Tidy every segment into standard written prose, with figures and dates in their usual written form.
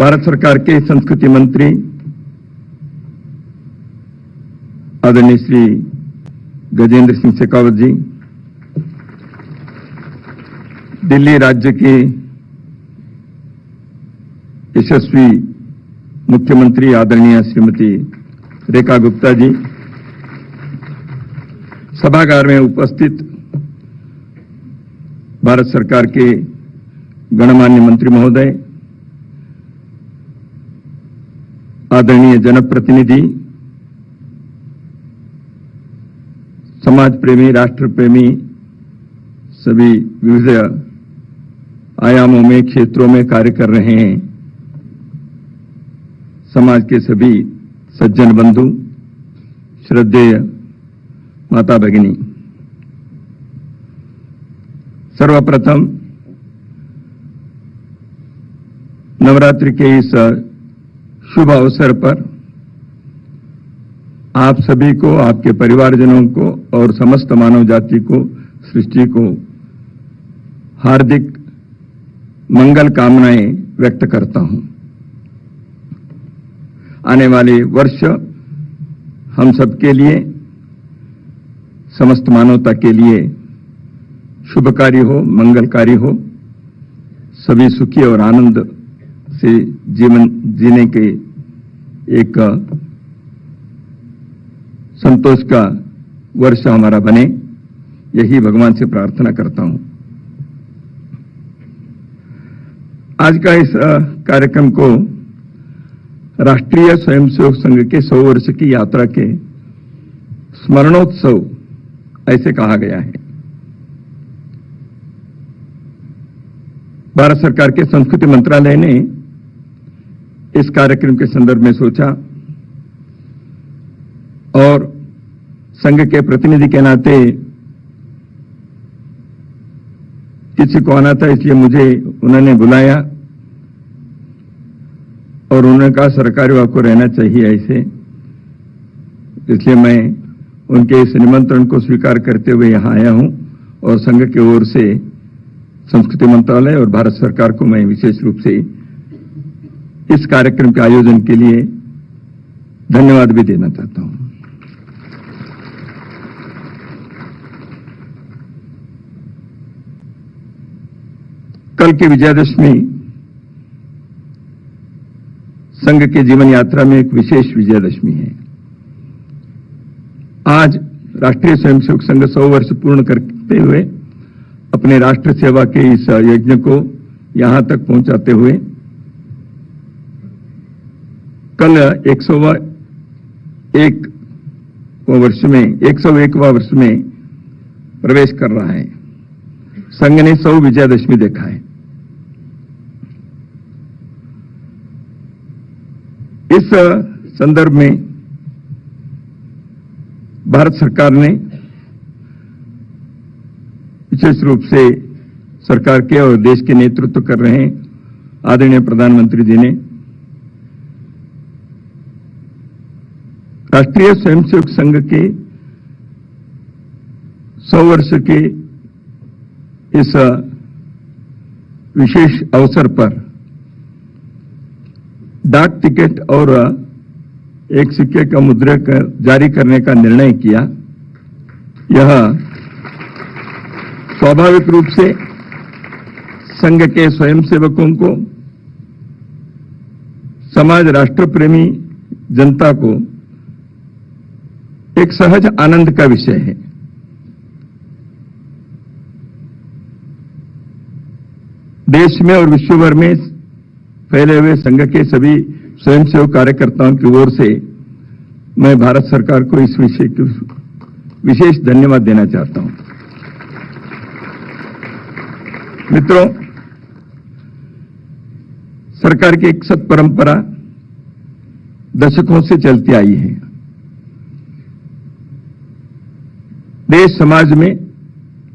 भारत सरकार के संस्कृति मंत्री आदरणीय श्री गजेंद्र सिंह शेखावत जी, दिल्ली राज्य के यशस्वी मुख्यमंत्री आदरणीय श्रीमती रेखा गुप्ता जी, सभागार में उपस्थित भारत सरकार के गणमान्य मंत्री महोदय, आदरणीय जनप्रतिनिधि, समाज प्रेमी, राष्ट्र प्रेमी, सभी विविध आयामों में, क्षेत्रों में कार्य कर रहे हैं, समाज के सभी सज्जन बंधु, श्रद्धेय माता भगिनी, सर्वप्रथम नवरात्रि के इस शुभ अवसर पर आप सभी को, आपके परिवारजनों को और समस्त मानव जाति को, सृष्टि को हार्दिक मंगल कामनाएं व्यक्त करता हूं। आने वाले वर्ष हम सबके लिए, समस्त मानवता के लिए शुभकारी हो, मंगलकारी हो, सभी सुखी और आनंद से जीवन जीने के एक संतोष का वर्ष हमारा बने, यही भगवान से प्रार्थना करता हूं। आज का इस कार्यक्रम को राष्ट्रीय स्वयंसेवक संघ के 100 वर्ष की यात्रा के स्मरणोत्सव ऐसे कहा गया है। भारत सरकार के संस्कृति मंत्रालय ने इस कार्यक्रम के संदर्भ में सोचा और संघ के प्रतिनिधि के नाते किसी को आना था, इसलिए मुझे उन्होंने बुलाया और उन्होंने कहा सरकारी आपको रहना चाहिए ऐसे, इसलिए मैं उनके इस निमंत्रण को स्वीकार करते हुए यहां आया हूं और संघ की ओर से संस्कृति मंत्रालय और भारत सरकार को मैं विशेष रूप से इस कार्यक्रम के आयोजन के लिए धन्यवाद भी देना चाहता हूं। कल की विजयादशमी संघ के जीवन यात्रा में एक विशेष विजयादशमी है। आज राष्ट्रीय स्वयंसेवक संघ 100 वर्ष पूर्ण करते हुए अपने राष्ट्र सेवा के इस यज्ञ को यहां तक पहुंचाते हुए कल 101वां वर्ष में प्रवेश कर रहा है। संघ ने 100 विजयादशमी देखा है। इस संदर्भ में भारत सरकार ने विशेष रूप से सरकार के और देश के नेतृत्व कर रहे हैं आदरणीय प्रधानमंत्री जी ने राष्ट्रीय स्वयंसेवक संघ के 100 वर्ष के इस विशेष अवसर पर डाक टिकट और एक सिक्के का मुद्रक जारी करने का निर्णय किया। यह स्वाभाविक रूप से संघ के स्वयंसेवकों को, समाज, राष्ट्र प्रेमी जनता को एक सहज आनंद का विषय है। देश में और विश्व भर में फैले हुए संघ के सभी स्वयंसेवक कार्यकर्ताओं की ओर से मैं भारत सरकार को इस विषय की विशेष धन्यवाद देना चाहता हूं। मित्रों, सरकार की एक सत परंपरा दशकों से चलती आई है। देश समाज में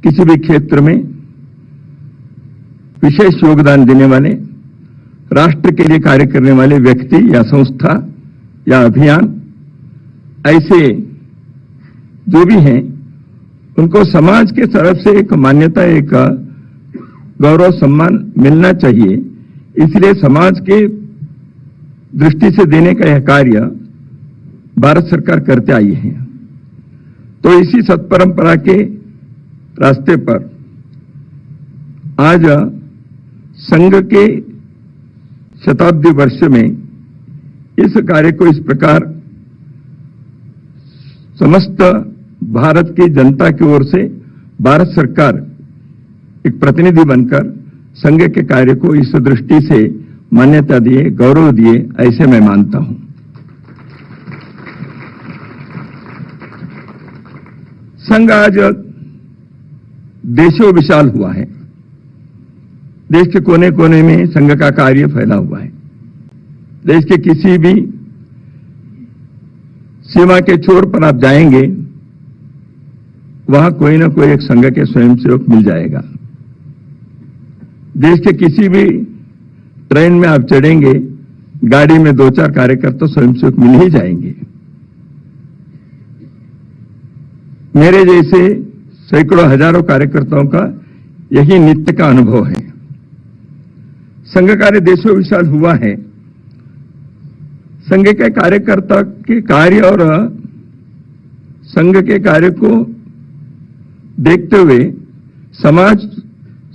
किसी भी क्षेत्र में विशेष योगदान देने वाले, राष्ट्र के लिए कार्य करने वाले व्यक्ति या संस्था या अभियान, ऐसे जो भी हैं, उनको समाज के तरफ से एक मान्यता, एक गौरव सम्मान मिलना चाहिए। इसलिए समाज के दृष्टि से देने का यह कार्य भारत सरकार करते आई है। तो इसी सत्परंपरा के रास्ते पर आज संघ के शताब्दी वर्ष में इस कार्य को इस प्रकार समस्त भारत की जनता की ओर से भारत सरकार एक प्रतिनिधि बनकर संघ के कार्य को इस दृष्टि से मान्यता दिए, गौरव दिए, ऐसे मैं मानता हूं। संघ आज देशों विशाल हुआ है। देश के कोने कोने में संघ का कार्य फैला हुआ है। देश के किसी भी सीमा के छोर पर आप जाएंगे, वहां कोई ना कोई एक संघ के स्वयंसेवक मिल जाएगा। देश के किसी भी ट्रेन में आप चढ़ेंगे, गाड़ी में 2-4 कार्यकर्ता स्वयंसेवक मिल ही जाएंगे। मेरे जैसे सैकड़ों हजारों कार्यकर्ताओं का यही नित्य का अनुभव है। संघ कार्य देशों विशाल हुआ है। संघ के कार्यकर्ता के कार्य और संघ के कार्य को देखते हुए समाज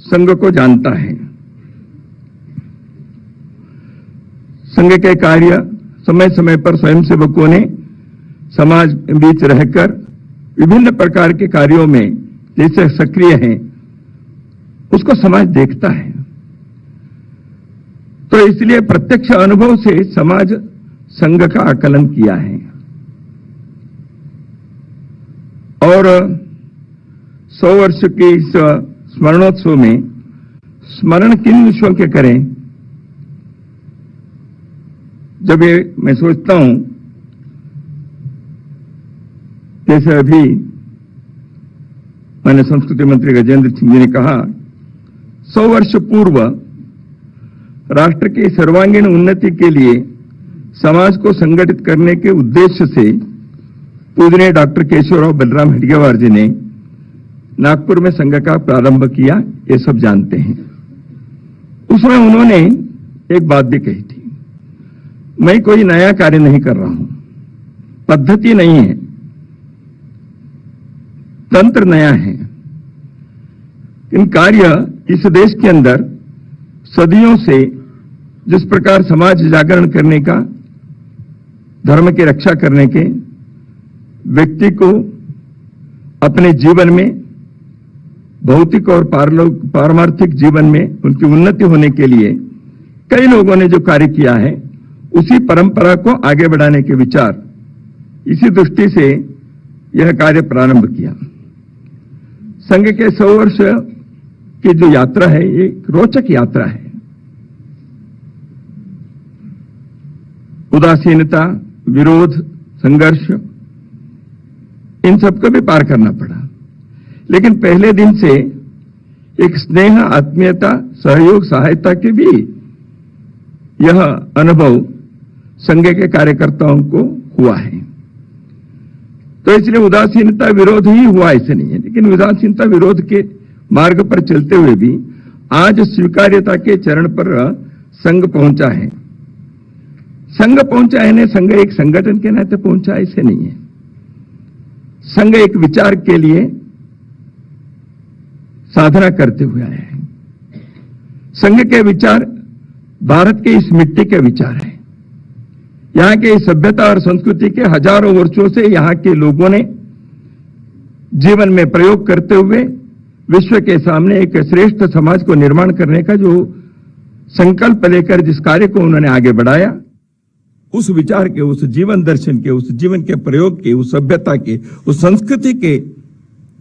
संघ को जानता है। संघ के कार्य समय समय पर स्वयंसेवकों ने समाज बीच रहकर विभिन्न प्रकार के कार्यों में जैसे सक्रिय हैं, उसको समाज देखता है। तो इसलिए प्रत्यक्ष अनुभव से समाज संघ का आकलन किया है। और 100 वर्ष के इस स्मरणोत्सव में स्मरण किन विषयों के करें, जब ये मैं सोचता हूं, जैसे अभी माननीय संस्कृति मंत्री गजेंद्र सिंह जी ने कहा, 100 वर्ष पूर्व राष्ट्र की सर्वांगीण उन्नति के लिए समाज को संगठित करने के उद्देश्य से पूजनीय डॉक्टर केशवराव बलराम हेडगेवार जी ने नागपुर में संघ का प्रारंभ किया, ये सब जानते हैं। उसमें उन्होंने एक बात भी कही थी, मैं कोई नया कार्य नहीं कर रहा हूं, पद्धति नहीं है, तंत्र नया है। इन कार्य इस देश के अंदर सदियों से जिस प्रकार समाज जागरण करने का, धर्म की रक्षा करने के, व्यक्ति को अपने जीवन में भौतिक और पारमार्थिक जीवन में उनकी उन्नति होने के लिए कई लोगों ने जो कार्य किया है, उसी परंपरा को आगे बढ़ाने के विचार, इसी दृष्टि से यह कार्य प्रारंभ किया। संघ के 100 वर्ष की जो यात्रा है, ये रोचक यात्रा है। उदासीनता, विरोध, संघर्ष, इन सबको भी पार करना पड़ा। लेकिन पहले दिन से एक स्नेह, आत्मीयता, सहयोग, सहायता के भी यह अनुभव संघ के कार्यकर्ताओं को हुआ है। तो इसलिए उदासीनता, विरोध ही हुआ ऐसे नहीं है, लेकिन उदासीनता, विरोध के मार्ग पर चलते हुए भी आज स्वीकार्यता के चरण पर संघ पहुंचा है। संघ पहुंचा है, संघ एक संगठन के नाते पहुंचा ऐसे नहीं है। संघ एक विचार के लिए साधना करते हुए आया है। संघ के विचार भारत के इस मिट्टी के विचार है। यहां के सभ्यता और संस्कृति के हजारों वर्षों से यहां के लोगों ने जीवन में प्रयोग करते हुए विश्व के सामने एक श्रेष्ठ समाज को निर्माण करने का जो संकल्प लेकर जिस कार्य को उन्होंने आगे बढ़ाया, उस विचार के, उस जीवन दर्शन के, उस जीवन के प्रयोग के, उस सभ्यता के, उस संस्कृति के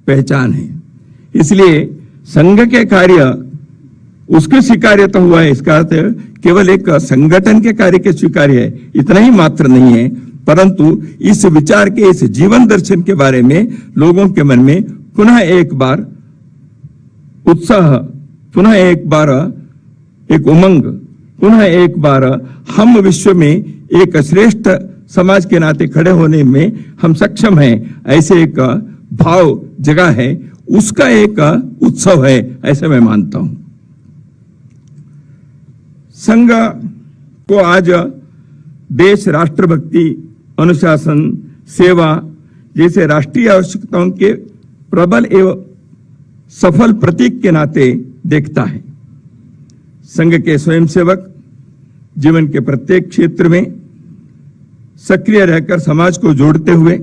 पहचान है। इसलिए संघ के कार्य उसके स्वीकार्यता हुआ है, इसका अर्थ केवल एक संगठन के कार्य के स्वीकार्य है, इतना ही मात्र नहीं है, परंतु इस विचार के, इस जीवन दर्शन के बारे में लोगों के मन में पुनः एक बार उत्साह, पुनः एक बार एक उमंग, पुनः एक बार हम विश्व में एक श्रेष्ठ समाज के नाते खड़े होने में हम सक्षम हैं, ऐसे एक भाव जगह है, उसका एक उत्सव है, ऐसे मैं मानता हूं। संघ को आज देश राष्ट्रभक्ति, अनुशासन, सेवा जैसे राष्ट्रीय आवश्यकताओं के प्रबल एवं सफल प्रतीक के नाते देखता है। संघ के स्वयंसेवक जीवन के प्रत्येक क्षेत्र में सक्रिय रहकर समाज को जोड़ते हुए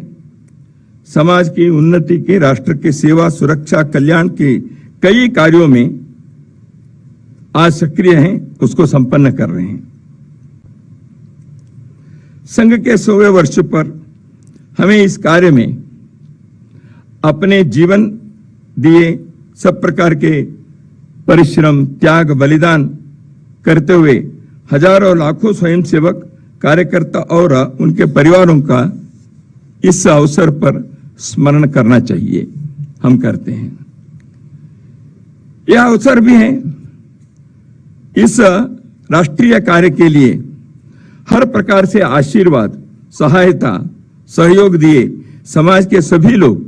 समाज की उन्नति के, राष्ट्र की सेवा, सुरक्षा, कल्याण के कई कार्यों में आज सक्रिय हैं, उसको संपन्न कर रहे हैं। संघ के 100वें वर्ष पर हमें इस कार्य में अपने जीवन दिए सब प्रकार के परिश्रम, त्याग, बलिदान करते हुए हजारों लाखों स्वयंसेवक, कार्यकर्ता और उनके परिवारों का इस अवसर पर स्मरण करना चाहिए। हम करते हैं। यह अवसर भी है इस राष्ट्रीय कार्य के लिए हर प्रकार से आशीर्वाद, सहायता, सहयोग दिए समाज के सभी लोग,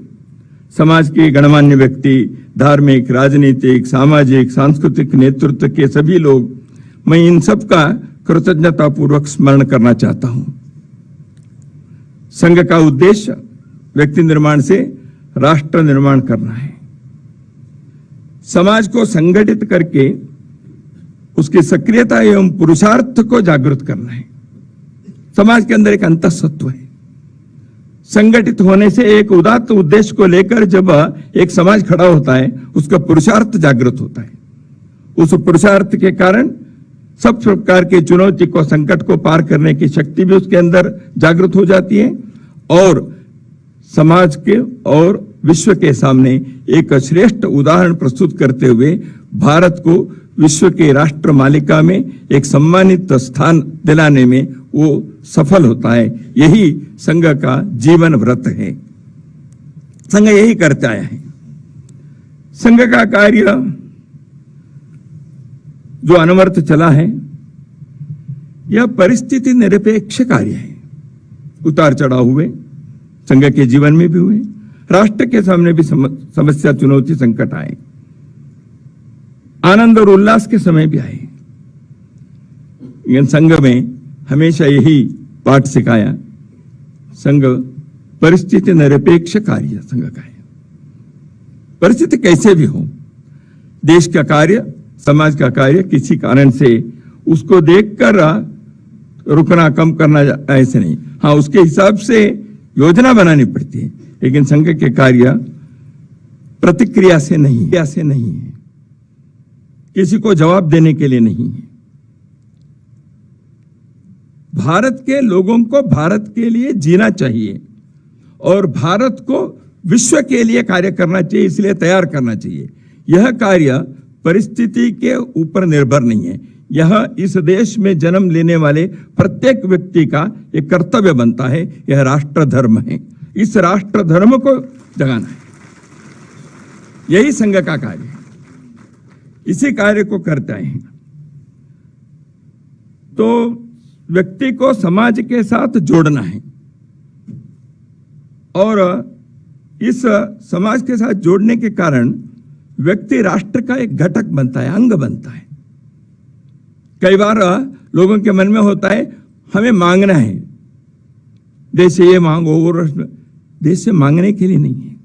समाज के गणमान्य व्यक्ति, धार्मिक, राजनीतिक, सामाजिक, सांस्कृतिक नेतृत्व के सभी लोग, मैं इन सब का कृतज्ञता पूर्वक स्मरण करना चाहता हूं। संघ का उद्देश्य व्यक्ति निर्माण से राष्ट्र निर्माण करना है। समाज को संगठित करके उसकी सक्रियता एवं पुरुषार्थ को जागृत करना है। समाज के अंदर एक अंतःसत्व है। संगठित होने से एक उदात्त उद्देश्य को लेकर जब एक समाज खड़ा होता है, उसका पुरुषार्थ जागृत होता है। उस पुरुषार्थ के कारण सब प्रकार के चुनौती को, संकट को पार करने की शक्ति भी उसके अंदर जागृत हो जाती है और समाज के और विश्व के सामने एक श्रेष्ठ उदाहरण प्रस्तुत करते हुए भारत को विश्व के राष्ट्र मालिका में एक सम्मानित स्थान दिलाने में वो सफल होता है। यही संघ का जीवन व्रत है। संघ यही करता आया है। संघ का कार्य जो अनवरत चला है, यह परिस्थिति निरपेक्ष कार्य है। उतार चढ़ाव हुए, संघ के जीवन में भी हुए, राष्ट्र के सामने भी समस्या, चुनौती, संकट आए, आनंद और उल्लास के समय भी आए। लेकिन संघ में हमेशा यही पाठ सिखाया, संघ परिस्थिति निरपेक्ष कार्य संघ का है। परिस्थिति कैसे भी हो, देश का कार्य, समाज का कार्य किसी कारण से उसको देखकर रुकना, कम करना ऐसे नहीं। हाँ, उसके हिसाब से योजना बनानी पड़ती है, लेकिन संघ के कार्य प्रतिक्रिया से नहीं है, किसी को जवाब देने के लिए नहीं है। भारत के लोगों को भारत के लिए जीना चाहिए और भारत को विश्व के लिए कार्य करना चाहिए, इसलिए तैयार करना चाहिए। यह कार्य परिस्थिति के ऊपर निर्भर नहीं है। यह इस देश में जन्म लेने वाले प्रत्येक व्यक्ति का एक कर्तव्य बनता है। यह राष्ट्र धर्म है। इस राष्ट्र धर्म को जगाना है, यही संघ का कार्य है। इसी कार्य को करते हैं तो व्यक्ति को समाज के साथ जोड़ना है और इस समाज के साथ जोड़ने के कारण व्यक्ति राष्ट्र का एक घटक बनता है, अंग बनता है। कई बार लोगों के मन में होता है हमें मांगना है, देश से ये मांगो, वो देश से मांगने के लिए नहीं है।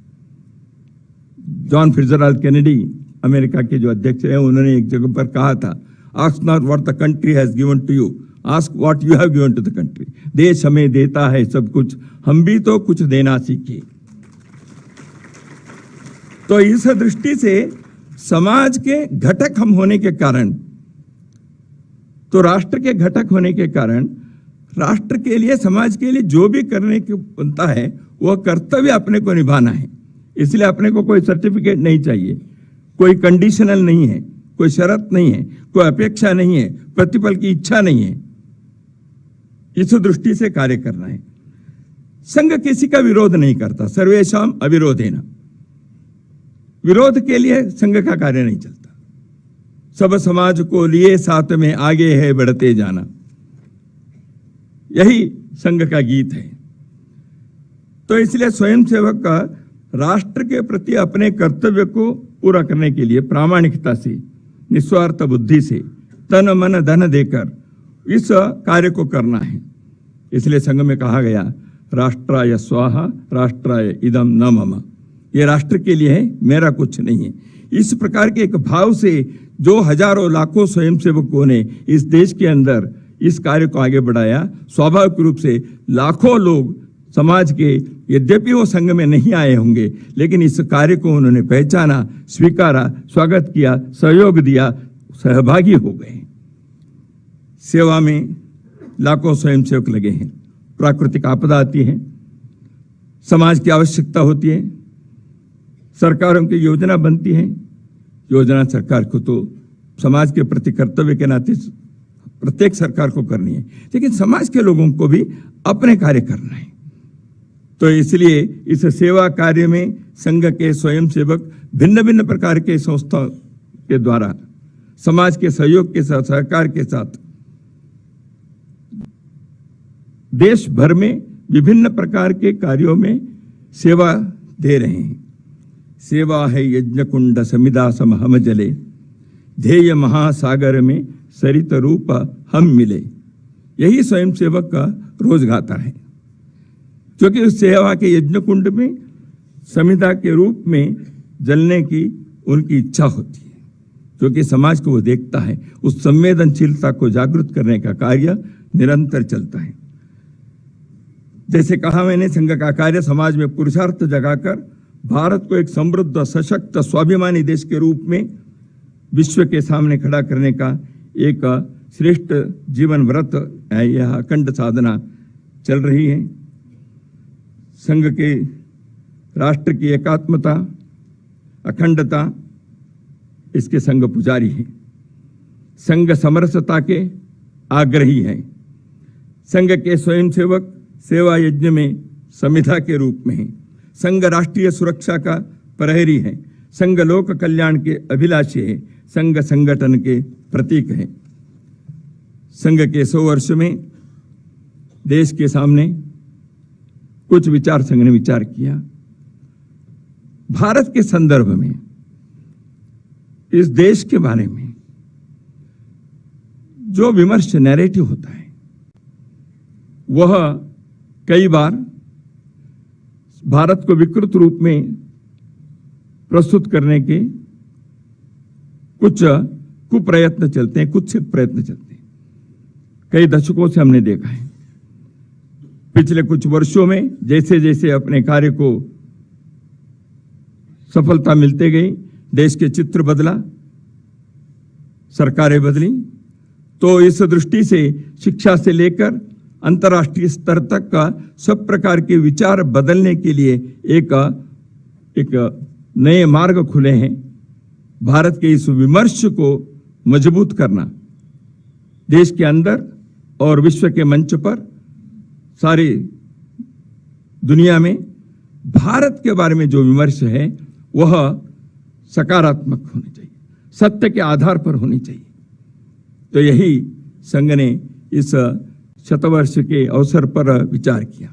जॉन फिट्जरल्ड केनेडी अमेरिका के जो अध्यक्ष हैं, उन्होंने एक जगह पर कहा था, ask not what the country has given to you, ask what you have given to the country. देश हमें देता है सब कुछ, हम भी तो कुछ देना सीखे। तो इस दृष्टि से समाज के घटक हम होने के कारण, तो राष्ट्र के घटक होने के कारण राष्ट्र के लिए, समाज के लिए जो भी करने की बनता है वह कर्तव्य अपने को निभाना है। इसलिए अपने को कोई सर्टिफिकेट नहीं चाहिए, कोई कंडीशनल नहीं है, कोई शर्त नहीं है, कोई अपेक्षा नहीं है, प्रतिफल की इच्छा नहीं है। इस दृष्टि से कार्य करना है। संघ किसी का विरोध नहीं करता, सर्वेषां अविरोधेन। विरोध के लिए संघ का कार्य नहीं चलता। सब समाज को लिए साथ में आगे है बढ़ते जाना, यही संघ का गीत है। तो इसलिए स्वयंसेवक का राष्ट्र के प्रति अपने कर्तव्य को पूरा करने के लिए प्रामाणिकता से, निस्वार्थ बुद्धि से, तन मन धन देकर इस कार्य को करना है। इसलिए संघ में कहा गया, राष्ट्राय स्वाहा राष्ट्राय इदम न मम। ये राष्ट्र के लिए है, मेरा कुछ नहीं है। इस प्रकार के एक भाव से जो हजारों लाखों स्वयंसेवकों ने इस देश के अंदर इस कार्य को आगे बढ़ाया, स्वाभाविक रूप से लाखों लोग समाज के, यद्यपि वो संघ में नहीं आए होंगे, लेकिन इस कार्य को उन्होंने पहचाना, स्वीकारा, स्वागत किया, सहयोग दिया, सहभागी हो गए। सेवा में लाखों स्वयंसेवक लगे हैं। प्राकृतिक आपदा आती है, समाज की आवश्यकता होती है, सरकारों की योजना बनती है। योजना सरकार को तो समाज के प्रति कर्तव्य के नाते प्रत्येक सरकार को करनी है, लेकिन समाज के लोगों को भी अपने कार्य करना है। तो इसलिए इस सेवा कार्य में संघ के स्वयंसेवक भिन्न भिन्न प्रकार के संस्थाओं के द्वारा समाज के सहयोग के साथ, सहकार के साथ देश भर में विभिन्न प्रकार के कार्यों में सेवा दे रहे हैं। सेवा है यज्ञ कुंड समिदा सम हम जले, ध्येय महासागर में सरित रूप हम मिले। यही स्वयंसेवक का रोजगाता है, क्योंकि उस सेवा के यज्ञ कुंड में समिधा के रूप में जलने की उनकी इच्छा होती है, क्योंकि समाज को वो देखता है। उस संवेदनशीलता को जागृत करने का कार्य निरंतर चलता है। जैसे कहा मैंने, संघ का कार्य समाज में पुरुषार्थ जगाकर भारत को एक समृद्ध, सशक्त, स्वाभिमानी देश के रूप में विश्व के सामने खड़ा करने का एक श्रेष्ठ जीवन व्रत है। यह अखंड साधना चल रही है। संघ के राष्ट्र की एकात्मता, अखंडता, इसके संघ पुजारी है। संघ समरसता के आग्रही है। संघ के स्वयंसेवक सेवा यज्ञ में समिधा के रूप में है। संघ राष्ट्रीय सुरक्षा का प्रहरी है। संघ लोक कल्याण के अभिलाषी है। संघ संगठन के प्रतीक है। संघ के 100 वर्ष में देश के सामने कुछ विचार संघ ने विचार किया। भारत के संदर्भ में, इस देश के बारे में जो विमर्श नैरेटिव होता है, वह कई बार भारत को विकृत रूप में प्रस्तुत करने के कुछ कुप्रयत्न चलते हैं, कुत्सित प्रयत्न चलते हैं। कई दशकों से हमने देखा है। पिछले कुछ वर्षों में जैसे जैसे अपने कार्य को सफलता मिलते गई, देश के चित्र बदला, सरकारें बदली, तो इस दृष्टि से शिक्षा से लेकर अंतर्राष्ट्रीय स्तर तक का सब प्रकार के विचार बदलने के लिए एक नए मार्ग खुले हैं। भारत के इस विमर्श को मजबूत करना, देश के अंदर और विश्व के मंच पर, सारी दुनिया में भारत के बारे में जो विमर्श है वह सकारात्मक होनी चाहिए, सत्य के आधार पर होनी चाहिए। तो यही संघ ने इस शतवर्ष के अवसर पर विचार किया।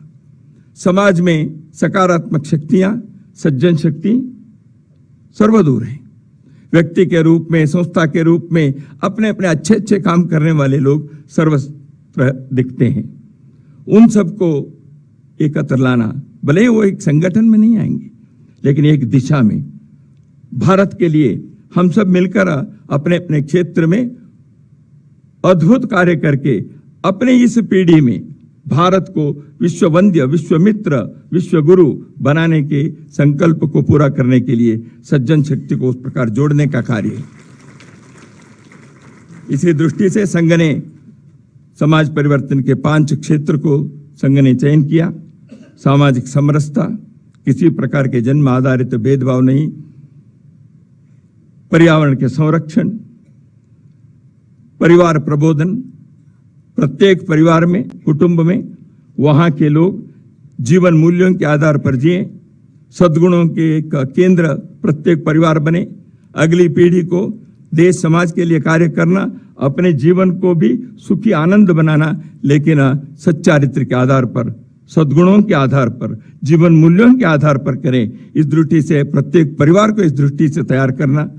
समाज में सकारात्मक शक्तियां, सज्जन शक्ति सर्वदूर हैं। व्यक्ति के रूप में, संस्था के रूप में अपने अपने अच्छे अच्छे काम करने वाले लोग सर्वत्र दिखते हैं। उन सबको एकत्र लाना, भले ही वो एक संगठन में नहीं आएंगे, लेकिन एक दिशा में भारत के लिए हम सब मिलकर अपने अपने क्षेत्र में अद्भुत कार्य करके अपने इस पीढ़ी में भारत को विश्व वंद्य, विश्व मित्र, विश्व गुरु बनाने के संकल्प को पूरा करने के लिए सज्जन शक्ति को उस प्रकार जोड़ने का कार्य है। इसी दृष्टि से संघ ने समाज परिवर्तन के 5 क्षेत्र को संघ ने चयन किया। सामाजिक समरसता, किसी प्रकार के जन्म आधारित भेदभाव नहीं, पर्यावरण के संरक्षण, परिवार प्रबोधन, प्रत्येक परिवार में, कुटुंब में वहां के लोग जीवन मूल्यों के आधार पर जिए, सद्गुणों के एक केंद्र प्रत्येक परिवार बने, अगली पीढ़ी को देश समाज के लिए कार्य करना, अपने जीवन को भी सुखी आनंद बनाना, लेकिन सच्चारित्र के आधार पर, सद्गुणों के आधार पर, जीवन मूल्यों के आधार पर करें। इस दृष्टि से प्रत्येक परिवार को इस दृष्टि से तैयार करना।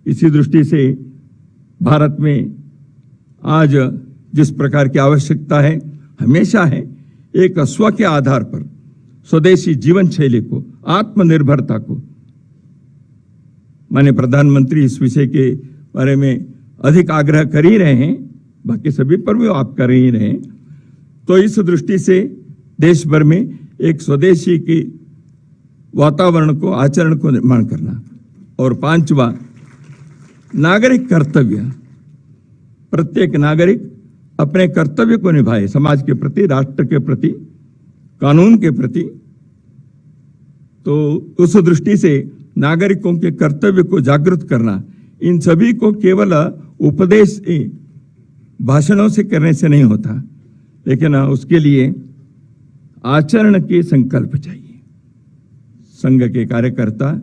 इसी दृष्टि से भारत में आज जिस प्रकार की आवश्यकता है, हमेशा है एक स्व के आधार पर स्वदेशी जीवन शैली को, आत्मनिर्भरता को। माननीय प्रधानमंत्री इस विषय के बारे में अधिक आग्रह कर ही रहे हैं, बाकी सभी पर भी आप कर ही रहे हैं। तो इस दृष्टि से देश भर में एक स्वदेशी की वातावरण को, आचरण को निर्माण करना। और पांचवा, नागरिक कर्तव्य। प्रत्येक नागरिक अपने कर्तव्य को निभाए, समाज के प्रति, राष्ट्र के प्रति, कानून के प्रति। तो उस दृष्टि से नागरिकों के कर्तव्य को जागृत करना, इन सभी को केवल उपदेश भाषणों से करने से नहीं होता, लेकिन उसके लिए आचरण के संकल्प चाहिए। संघ के कार्यकर्ता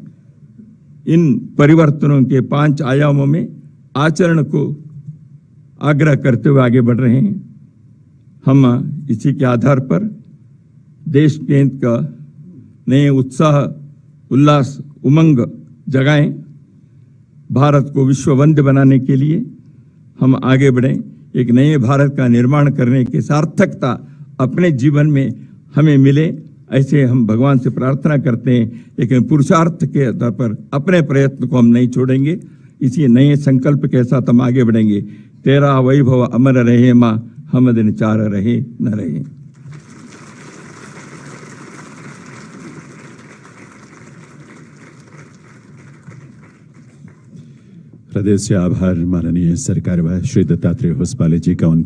इन परिवर्तनों के 5 आयामों में आचरण को आग्रह करते हुए आगे बढ़ रहे हैं। हम इसी के आधार पर देश के हित का नए उत्साह, उल्लास, उमंग जगाएं। भारत को विश्व वंद्य बनाने के लिए हम आगे बढ़ें। एक नए भारत का निर्माण करने की सार्थकता अपने जीवन में हमें मिले, ऐसे हम भगवान से प्रार्थना करते हैं। लेकिन पुरुषार्थ के आधार पर अपने प्रयत्न को हम नहीं छोड़ेंगे। इसी नए संकल्प के साथ हम आगे बढ़ेंगे। तेरा वैभव अमर रहे माँ, हम दिन चार रहे न रहे। हृदय से आभार माननीय सरकार श्री दत्तात्रेय होसबाले जी का।